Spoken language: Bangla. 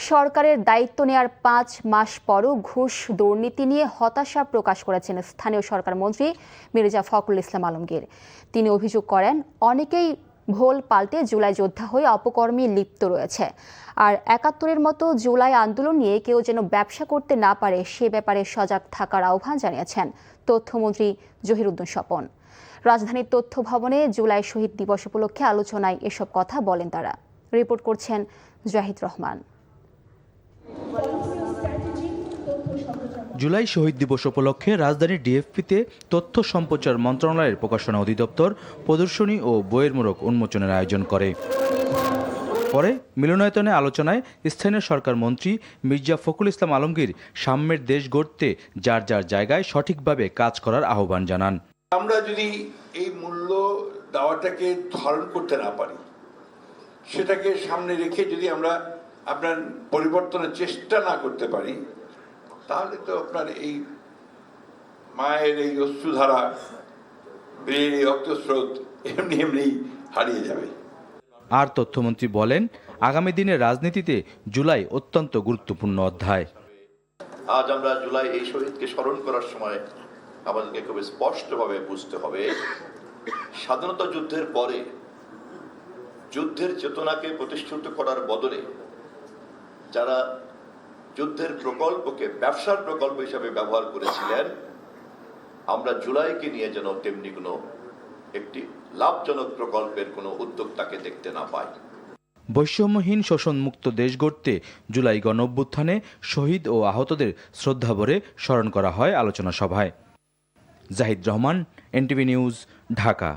সরকারের দায়িত্ব নেয়ার ৫ মাস পরও ঘুষ দুর্নীতি নিয়ে হতাশা প্রকাশ করেছেন স্থানীয় সরকার মন্ত্রী মির্জা ফখরুল ইসলাম আলমগীর। তিনি অভিযোগ করেন, অনেকেই ভোল পাল্টে জুলাই যোদ্ধা হয়ে অপকর্মে লিপ্ত রয়েছে। আর ৭১-এর মতো জুলাই আন্দোলন নিয়ে কেউ যেন ব্যবসা করতে না পারে সে ব্যাপারে সজাগ থাকার আহ্বান জানিয়েছেন তথ্যমন্ত্রী জহিরুদ্দিন স্বপন। রাজধানীর তথ্য ভবনে জুলাই শহীদ দিবস উপলক্ষে আলোচনায় এসব কথা বলেন তারা। রিপোর্ট করছেন জাহিদ রহমান। জুলাই শহীদ দিবস উপলক্ষে রাজধানীর ডিএফপিতে তথ্য সম্প্রচার মন্ত্রণালয়ের প্রকাশনা অধিদপ্তর প্রদর্শনী ও বইয়ের মোড়ক উন্মোচনের আয়োজন করে। পরে মিলনায়তনে আলোচনায় স্থানীয় সরকার মন্ত্রী মির্জা ফখরুল ইসলাম আলমগীর সাম্যের দেশ গড়তে যার যার জায়গায় সঠিকভাবে কাজ করার আহ্বান জানান। আমরা যদি এই মূল্য দেওয়াটাকে ধারণ করতে না পারি, সেটাকে সামনে রেখে যদি আমরা আপনার পরিবর্তনের চেষ্টা না করতে পারি, তাহলে তো আপনার এই মায়ের এই অশ্রুধারা, বীরের এই রক্তস্রোত এমনি এমনি হারিয়ে যাবে। আর তথ্যমন্ত্রী বলেন, আগামী দিনের রাজনীতিতে জুলাই অত্যন্ত গুরুত্বপূর্ণ অধ্যায়। আজ আমরা জুলাই এই শহীদকে স্মরণ করার সময় আমাদেরকে খুব স্পষ্টভাবে বুঝতে হবে, স্বাধীনতা যুদ্ধের পরে যুদ্ধের চেতনাকে প্রতিষ্ঠিত করার বদলে যারা যুদ্ধের প্রকল্পকে ব্যবসার প্রকল্প হিসাবে ব্যবহার করেছিলেন, আমরা জুলাইকে নিয়ে যেন তেমনি কোনো একটি লাভজনক প্রকল্পের কোনো উদ্যোক্তাকে দেখতে না পাই। বৈষম্যহীন শোষণমুক্ত দেশ গড়তে জুলাই গণঅভ্যুত্থানে শহীদ ও আহতদের শ্রদ্ধাভরে স্মরণ করা হয় আলোচনা সভায়। Zahid Rahman, NTV news, Dhaka.